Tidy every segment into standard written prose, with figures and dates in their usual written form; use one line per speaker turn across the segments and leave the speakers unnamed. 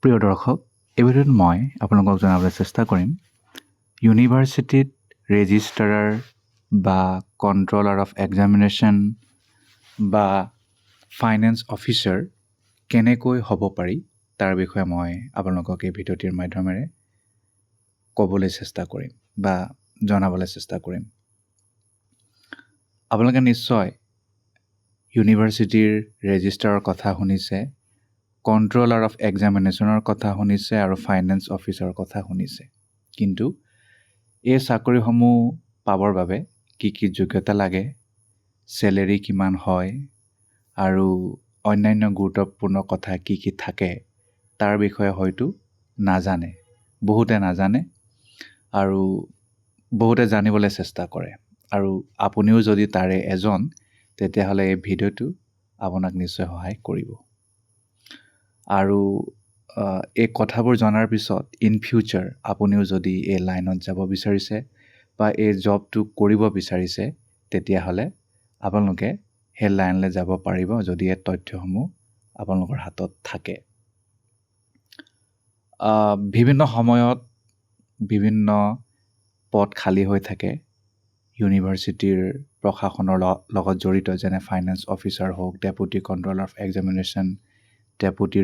প্ৰিয় দৰ্শক, এই ভিডিঅ'ত মই আপোনালোকক জনাবলৈ চেষ্টা কৰিম ইউনিভাৰ্চিটিত ৰেজিষ্ট্ৰাৰ বা কণ্ট্ৰলাৰ অফ এক্সামিনেশ্যন বা ফাইনেন্স অফিচাৰ কেনেকৈ হ'ব পাৰি তাৰ বিষয়ে মই আপোনালোকক এই ভিডিঅ'টিৰ মাধ্যমেৰে ক'বলৈ চেষ্টা কৰিম বা জনাবলৈ চেষ্টা কৰিম। আপোনালোকে নিশ্চয় ইউনিভাৰ্চিটিৰ ৰেজিষ্ট্ৰাৰৰ কথা শুনিছে, কণ্ট্ৰলাৰ অফ এক্সামিনেশ্যনৰ কথা শুনিছে আৰু ফাইনেন্স অফিচাৰৰ কথা শুনিছে। কিন্তু এই চাকৰিসমূহ পাবৰ বাবে কি কি যোগ্যতা লাগে, চেলেৰি কিমান হয় আৰু অন্যান্য গুৰুত্বপূৰ্ণ কথা কি কি থাকে তাৰ বিষয়ে হয়তো নাজানে, বহুতে নাজানে আৰু বহুতে জানিবলৈ চেষ্টা কৰে। আৰু আপুনিও যদি তাৰে এজন, তেতিয়াহ'লে এই ভিডিঅ'টো আপোনাক নিশ্চয় সহায় কৰিব। আৰু এই কথাবোৰ জনাৰ পিছত ইন ফিউচাৰ আপুনিও যদি এই লাইনত যাব বিচাৰিছে বা এই জবটো কৰিব বিচাৰিছে, তেতিয়াহ'লে আপোনালোকে সেই লাইনলৈ যাব পাৰিব যদি এই তথ্যসমূহ আপোনালোকৰ হাতত থাকে। বিভিন্ন সময়ত বিভিন্ন পদ খালী হৈ থাকে ইউনিভাৰ্চিটিৰ প্ৰশাসনৰ লগত জড়িত, যেনে ফাইনেন্স অফিচাৰ হওক, deputy controller of examination, deputy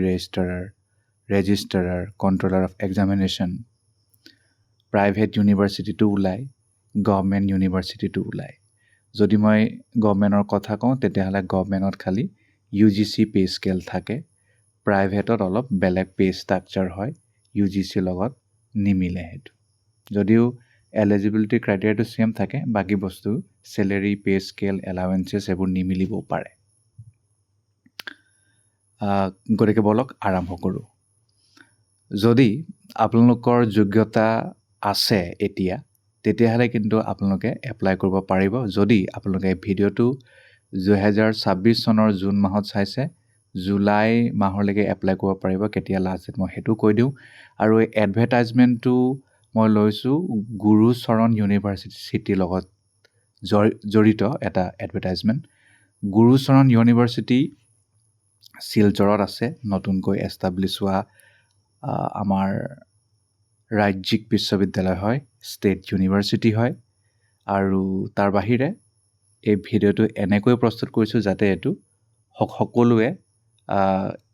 registrar, controller of examination. Private ইউনিভাৰ্চিটিটো ওলায়, গভৰ্ণমেণ্ট ইউনিভাৰ্চিটিটো ওলায়। যদি মই গভৰ্ণমেণ্টৰ কথা কওঁ, তেতিয়াহ'লে গভৰ্ণমেণ্টত খালি UGC পে স্কেল থাকে, প্ৰাইভেটত অলপ বেলেগ পে ষ্ট্ৰাকচাৰ হয়, UGC লগত নিমিলে সেইটো। যদিও এলিজিবিলিটি ক্ৰাইটেৰিয়াটো ছেম থাকে, বাকী বস্তু চেলেৰি, পে স্কেল, এলাৱেঞ্চেছ এইবোৰ নিমিলিবও পাৰে। গতিকে বলক আৰম্ভ কৰোঁ। যদি আপোনালোকৰ যোগ্যতা আছে এতিয়া, তেতিয়াহ'লে কিন্তু আপোনালোকে এপ্লাই কৰিব পাৰিব। যদি আপোনালোকে ভিডিঅ'টো 2026 চনৰ জুন মাহত চাইছে, জুলাই মাহলৈকে এপ্লাই কৰিব পাৰিব। কেতিয়া লাষ্ট ডেট মই সেইটো কৈ দিওঁ। আৰু এই এডভাৰটাইজমেণ্টটো মই লৈছোঁ গুৰুচৰণ ইউনিভাৰ্চিটিৰ লগত জড়িত এটা এডভাৰটাইজমেণ্ট। গুৰুচৰণ ইউনিভাৰ্চিটি শিলচৰত আছে, নতুনকৈ এষ্টাব্লিছ হোৱা আমাৰ ৰাজ্যিক বিশ্ববিদ্যালয় হয়, ষ্টেট ইউনিভাৰ্চিটি হয়। আৰু তাৰ বাহিৰে এই ভিডিঅ'টো এনেকৈ প্ৰস্তুত কৰিছোঁ যাতে এইটো সকলোৱে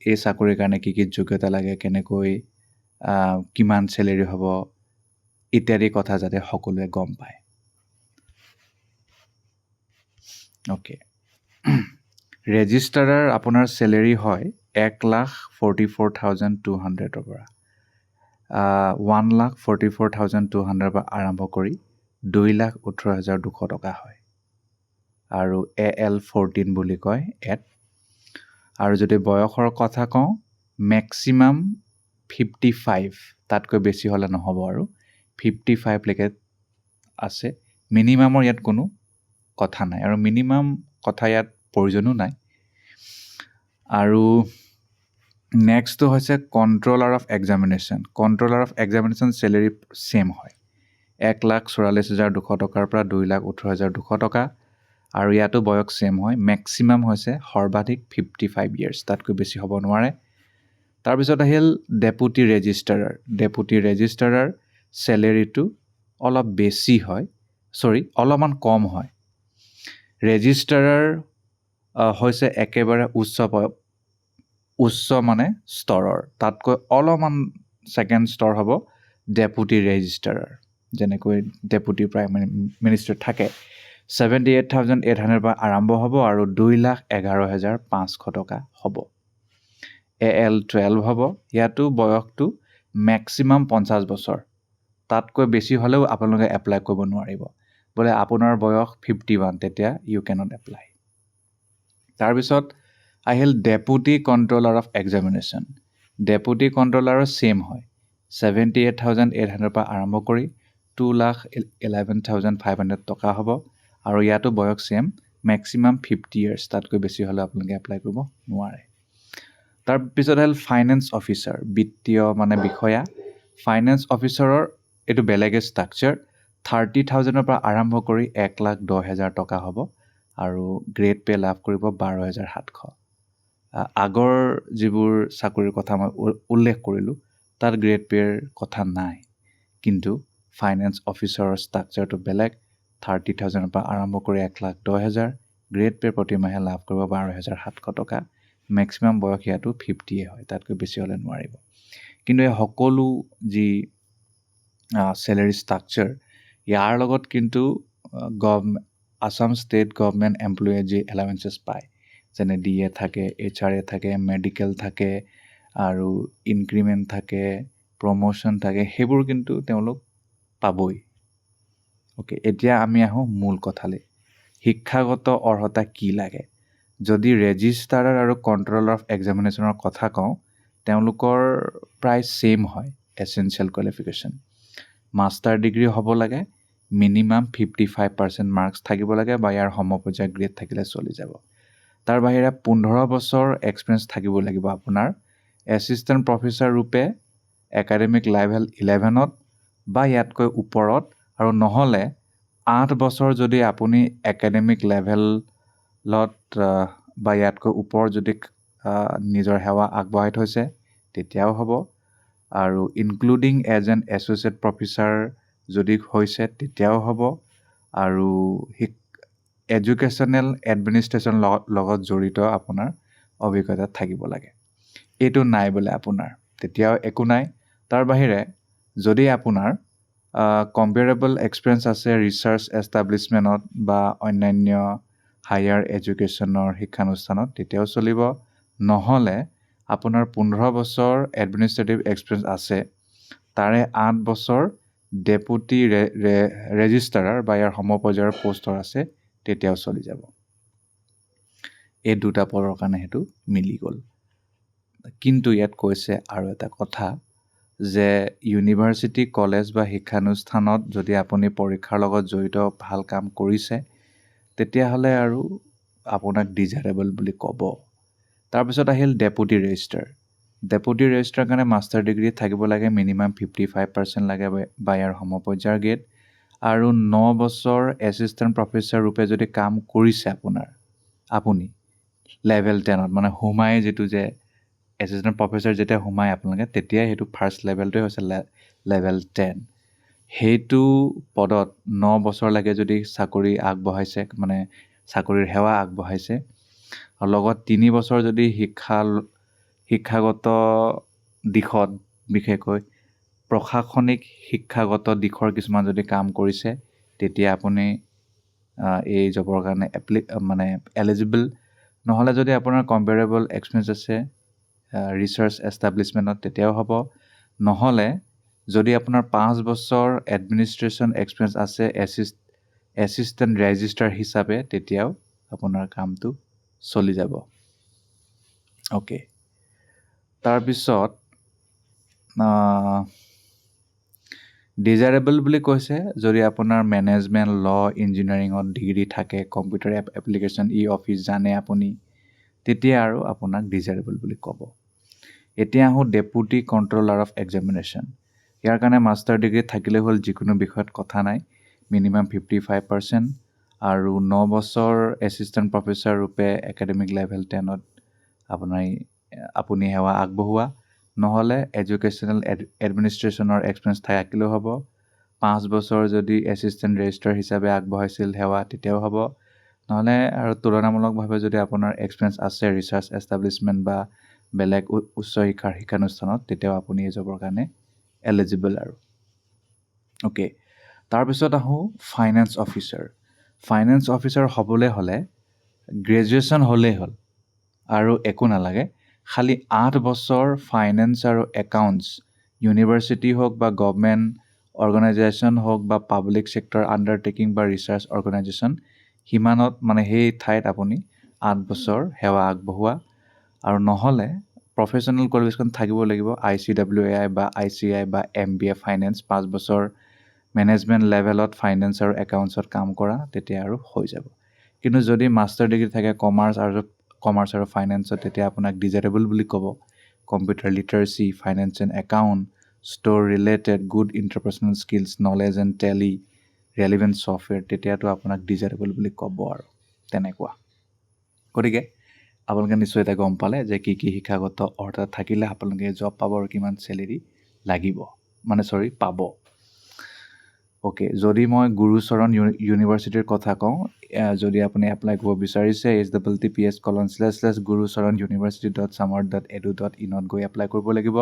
এই চাকৰিৰ কাৰণে কি কি যোগ্যতা লাগে, কেনেকৈ কিমান চেলেৰি হ'ব ইত্যাদি কথা যাতে সকলোৱে গম পায়। অ'কে, ৰেজিষ্ট্ৰাৰৰ আপোনাৰ চেলেৰি হয় 1,44,200 পৰা 1,44,200 পৰা আৰম্ভ কৰি 2,18,200 টকা হয়। আৰু AL14 বুলি কয় এড। আৰু যদি বয়সৰ কথা কওঁ, মেক্সিমাম 55, তাতকৈ বেছি হ'লে নহ'ব, আৰু 55 লৈকে আছে। মিনিমামৰ ইয়াত কোনো কথা নাই, আৰু মিনিমাম কথা ইয়াত প্ৰয়োজনো নাই। আৰু নেক্সটটো হৈছে controller of examination. Controller of examination salary same হয়, 1,44,200 টকাৰ পৰা 2,18,200 টকা। আৰু ইয়াতো বয়স ছেম হয়, মেক্সিমাম হৈছে সৰ্বাধিক 55 ইয়াৰ্ছ, তাতকৈ বেছি হ'ব নোৱাৰে। তাৰপিছত আহিল ডেপুটি ৰেজিষ্ট্ৰাৰ। ডেপুটি ৰেজিষ্ট্ৰাৰ চেলেৰিটো অলপ বেছি হয়, অলপমান কম হয়। ৰেজিষ্ট্ৰাৰ হৈছে একেবাৰে উচ্চ মানে স্তৰৰ, তাতকৈ অলপমান ছেকেণ্ড স্তৰ হ'ব ডেপুটি ৰেজিষ্ট্ৰাৰ। যেনেকৈ ডেপুটি প্ৰাইম মিনিষ্টাৰ থাকে, 78,800 পৰা আৰম্ভ হ'ব আৰু 2,11,500 টকা হ'ব। AL12 হ'ব, ইয়াতো বয়সটো মেক্সিমাম 50 বছৰ, তাতকৈ বেছি হ'লেও আপোনালোকে এপ্লাই কৰিব নোৱাৰিব। বোলে আপোনাৰ বয়স 51, তেতিয়া ইউ কেনট এপ্লাই। তাৰপিছত আহিল deputy controller of examination. Deputy কণ্ট্ৰলাৰৰ ছেম হয়, 78,800 পৰা আৰম্ভ কৰি 2,11,500 টকা হ'ব। আৰু ইয়াতো বয়স ছেম, মেক্সিমাম 50 ইয়াৰ্ছ, তাতকৈ বেছি হ'লে আপোনালোকে এপ্লাই কৰিব নোৱাৰে। তাৰপিছত আহিল ফাইনেন্স অফিচাৰ, বিত্তীয় মানে বিষয়া। ফাইনেন্স অফিচাৰৰ এইটো বেলেগে ষ্ট্ৰাকচাৰ, 30,000 পৰা আৰম্ভ কৰি 1,10,000 টকা হ'ব। আৰু গ্ৰেড পে লাভ কৰিব 12,700। আগৰ যিবোৰ চাকৰিৰ কথা মই উল্লেখ কৰিলোঁ তাত গ্ৰেড পে'ৰ কথা নাই, কিন্তু ফাইনেন্স অফিচাৰৰ ষ্ট্ৰাকচাৰটো বেলেগ। 30,000 পৰা আৰম্ভ কৰি 1,10,000 গ্ৰেড পে' প্ৰতিমাহে লাভ কৰিব 12,700 টকা। মেক্সিমাম বয়স ইয়াতো 50 হয়, তাতকৈ বেছি হ'লে নোৱাৰিব। কিন্তু এই সকলো যি চেলেৰী ষ্ট্ৰাকচাৰ, ইয়াৰ লগত কিন্তু আছাম ষ্টেট গভৰ্ণমেণ্ট এমপ্লয়ে যি এলাৱেঞ্চেছ পায়, যেনে DA থাকে, HRA থাকে, মেডিকেল থাকে, আৰু ইনক্ৰিমেণ্ট থাকে, প্ৰমোশ্যন থাকে, সেইবোৰ কিন্তু তেওঁলোক পাবই। অ'কে, এতিয়া আমি আহোঁ মূল কথালৈ। শিক্ষাগত অৰ্হতা কি লাগে? যদি ৰেজিষ্ট্ৰাৰ আৰু কণ্ট্ৰলাৰ অফ এক্সামিনেশ্যনৰ কথা কওঁ, তেওঁলোকৰ প্ৰায় ছেইম হয় এছেঞ্চিয়েল কোৱালিফিকেশ্যন। মাষ্টাৰ ডিগ্ৰী হ'ব লাগে, মিনিমাম 55% মাৰ্কছ থাকিব লাগে বা ইয়াৰ সমপৰ্যায়ৰ গ্ৰেড থাকিলে চলি যাব। তাৰ বাহিৰে 15 বছৰ এক্সপিৰিয়েঞ্চ থাকিব লাগিব আপোনাৰ এছিষ্টেণ্ট প্ৰফেচাৰ ৰূপে একাডেমিক লেভেল 11ত বা ইয়াতকৈ ওপৰত, আৰু নহ'লে 8 বছৰ যদি আপুনি একাডেমিক লেভেলত বা ইয়াতকৈ ওপৰত যদি নিজৰ সেৱা আগবঢ়াই থৈছে তেতিয়াও হ'ব, আৰু including as an associate professor যদি হৈছে তেতিয়াও হ'ব, আৰু এডুকেশ্যনেল এডমিনিষ্ট্ৰেশ্যন লগত জড়িত আপোনাৰ অভিজ্ঞতা থাকিব লাগে। এইটো নাই বোলে আপোনাৰ, তেতিয়াও একো নাই। তাৰ বাহিৰে যদি আপোনাৰ কম্পেৰেবল এক্সপিৰিয়েঞ্চ আছে ৰিচাৰ্চ এষ্টাব্লিছমেণ্টত বা অন্যান্য হায়াৰ এডুকেশ্যনৰ শিক্ষানুষ্ঠানত তেতিয়াও চলিব, নহ'লে আপোনাৰ 15 বছৰ এডমিনিষ্ট্ৰেটিভ এক্সপিৰিয়েঞ্চ আছে, তাৰে 8 বছৰ ডেপুটি ৰেজিষ্ট্ৰাৰ বা ইয়াৰ সমপৰ্যায়ৰ পষ্টৰ আছে তেতিয়াও চলি যাব। এই দুটা পদৰ কাৰণে সেইটো মিলি গ'ল। কিন্তু ইয়াত কৈছে আৰু এটা কথা যে ইউনিভাৰ্চিটি কলেজ বা শিক্ষানুষ্ঠানত যদি আপুনি পৰীক্ষাৰ লগত জড়িত ভাল কাম কৰিছে তেতিয়াহ'লে আৰু আপোনাক ডিজাৰেবল বুলি ক'ব। তাৰপিছত আহিল ডেপুটি ৰেজিষ্ট্ৰাৰ। ডেপুটি ৰেজিষ্ট্ৰাৰ কাৰণে মাষ্টাৰ ডিগ্ৰী থাকিব লাগে, মিনিমাম 55% লাগে বা ইয়াৰ সমপৰ্যায়ৰ গ্ৰেড, আৰু 9 বছৰ এছিষ্টেণ্ট প্ৰফেচাৰ ৰূপে যদি কাম কৰিছে আপুনি লেভেল 10ত, মানে সোমাই যিটো যে এছিষ্টেণ্ট প্ৰফেচাৰ যেতিয়া সোমাই আপোনালোকে তেতিয়াই সেইটো ফাৰ্ষ্ট লেভেলটোৱে হৈছে লেভেল 10। সেইটো পদত 9 বছৰলৈকে যদি চাকৰি আগবঢ়াইছে, মানে চাকৰিৰ সেৱা আগবঢ়াইছে, আৰু লগত 3 বছৰ যদি শিক্ষাগত দিশত, বিশেষকৈ প্ৰশাসনিক শিক্ষাগত দিশৰ কিছুমান যদি কাম কৰিছে তেতিয়া আপুনি এই জবৰ কাৰণে এলিজিবল। নহ'লে যদি আপোনাৰ কম্পেৰেবল এক্সপিৰিয়েঞ্চ আছে ৰিচাৰ্চ এষ্টাব্লিছমেণ্টত তেতিয়াও হ'ব, নহ'লে যদি আপোনাৰ 5 বছৰ এডমিনিষ্ট্ৰেশ্যন এক্সপিৰিয়েঞ্চ আছে এছিষ্টেণ্ট ৰেজিষ্ট্ৰাৰ হিচাপে তেতিয়াও আপোনাৰ কামটো চলি যাব। অ'কে, তাৰপিছত ডিজাৰেবল বুলি কৈছে যদি আপোনাৰ মেনেজমেণ্ট, ল', ইঞ্জিনিয়াৰিঙত ডিগ্ৰী থাকে, কম্পিউটাৰ এপ্লিকেশ্যন, অফিচ জানে আপুনি, তেতিয়া আৰু আপোনাক ডিজাৰেবল বুলি ক'ব। এতিয়া আহোঁ ডেপুটি কণ্ট্ৰলাৰ অফ এক্সামিনেশ্যন। ইয়াৰ কাৰণে মাষ্টাৰ ডিগ্ৰী থাকিলে হ'ল, যিকোনো বিষয়ত কথা নাই, মিনিমাম 55%, আৰু 9 বছৰ এছিষ্টেণ্ট প্ৰফেচাৰ ৰূপে একাডেমিক লেভেল 10ত আপুনি সেৱা আগবঢ়োৱা, নহ'লে এডুকেশ্যনেল এডমিনিষ্ট্ৰেশ্যনৰ এক্সপিৰিয়েঞ্চ থাকিলেও হ'ব, 5 বছৰ যদি এছিষ্টেণ্ট ৰেজিষ্ট্ৰাৰ হিচাপে আগবঢ়াইছিল সেৱা তেতিয়াও হ'ব, নহ'লে আৰু তুলনামূলকভাৱে যদি আপোনাৰ এক্সপিৰিয়েঞ্চ আছে ৰিচাৰ্চ এষ্টাব্লিছমেণ্ট বা বেলেগ উচ্চ শিক্ষাৰ শিক্ষানুষ্ঠানত তেতিয়াও আপুনি এই জবৰ কাৰণে এলিজিবল আৰু। অ'কে, তাৰপিছত আহোঁ ফাইনেন্স অফিচাৰ। ফাইনেন্স অফিচাৰ হ'বলৈ হ'লে গ্ৰেজুৱেশ্যন হ'লেই হ'ল আৰু একো নালাগে, খালি 8 বছৰ ফাইনেন্স আৰু একাউণ্টছ ইউনিভাৰ্চিটি হওক বা গভৰ্ণমেণ্ট অৰ্গেনাইজেশ্যন হওক বা পাব্লিক ছেক্টৰ আণ্ডাৰটেকিং বা ৰিচাৰ্চ অৰ্গেনাইজেশ্যন, সিমানত মানে সেই ঠাইত আপুনি 8 বছৰ সেৱা আগবঢ়োৱা, আৰু নহ'লে প্ৰফেশ্যনেল কোৱালিফিকেশ্যন থাকিব লাগিব ICWAI বা ICI বা MBA ফাইনেন্স, 5 বছৰ মেনেজমেণ্ট লেভেলত ফাইনেন্স আৰু একাউণ্টছত কাম কৰা, তেতিয়া আৰু হৈ যাব। কিন্তু যদি মাষ্টাৰ ডিগ্ৰী থাকে কমাৰ্চ আৰু ফাইনেন্সত তেতিয়া আপোনাক ডিজাৰেবল বুলি ক'ব। Computer literacy, finance and account, store related, good interpersonal skills, knowledge and Tally, relevant software, তেতিয়াতো আপোনাক ডিজাৰেবল বুলি ক'ব আৰু তেনেকুৱা। গতিকে আপোনালোকে নিশ্চয় এটা গম পালে যে কি কি শিক্ষাগত অৰ্হতা থাকিলে আপোনালোকে জব পাব আৰু কিমান চেলেৰি লাগিব পাব। অ'কে, যদি মই গুৰুচৰণ ইউনিভাৰ্চিটিৰ কথা কওঁ, যদি আপুনি এপ্লাই কৰিব বিচাৰিছে https://gurucharan university.samart.edu.in ত গৈ এপ্লাই কৰিব লাগিব।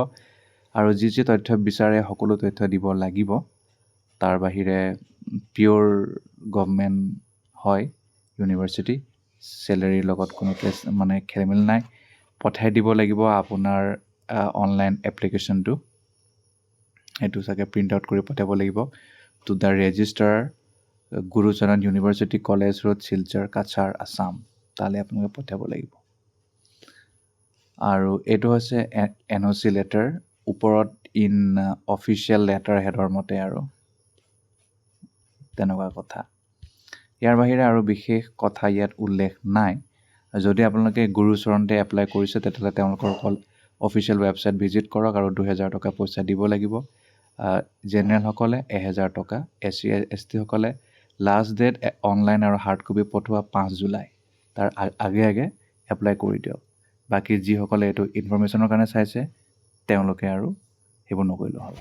আৰু যি যি তথ্য বিচাৰে সকলো তথ্য দিব লাগিব। তাৰ বাহিৰে পিয়'ৰ গভমেণ্ট হয় ইউনিভাৰ্চিটি, চেলেৰীৰ লগত কোনো খেলিমেলি নাই। পঠাই দিব লাগিব আপোনাৰ অনলাইন এপ্লিকেশ্যনটো, সেইটো চাগে প্ৰিণ্ট আউট কৰি পঠাব লাগিব to the register Gurucharan university college road Silchar Cachar Assam, তালৈ আপোনালোকে পঠাব লাগিব। আৰু এইটো হৈছে NOC লেটাৰ, ওপৰত ইন অফিচিয়েল লেটাৰ হেডৰ মতে আৰু তেনেকুৱা কথা। ইয়াৰ বাহিৰে আৰু বিশেষ কথা ইয়াত উল্লেখ নাই। যদি আপোনালোকে গুৰুচৰণতে এপ্লাই কৰিছে তেতিয়াহ'লে তেওঁলোকৰ অফিচিয়েল ৱেবছাইট ভিজিট কৰক আৰু 2000 টকা পইচা দিব লাগিব। জেনেৰেলসকলে 1000 টকা, SC ST সকলে লাষ্ট ডেট অনলাইন আৰু হাৰ্ড কপি পঠোৱা 5 জুলাই, তাৰ আগে এপ্লাই কৰি দিয়ক। বাকী যিসকলে এইটো ইনফৰমেশ্যনৰ কাৰণে চাইছে তেওঁলোকে আৰু সেইবোৰ নকৰিলেও হ'ব।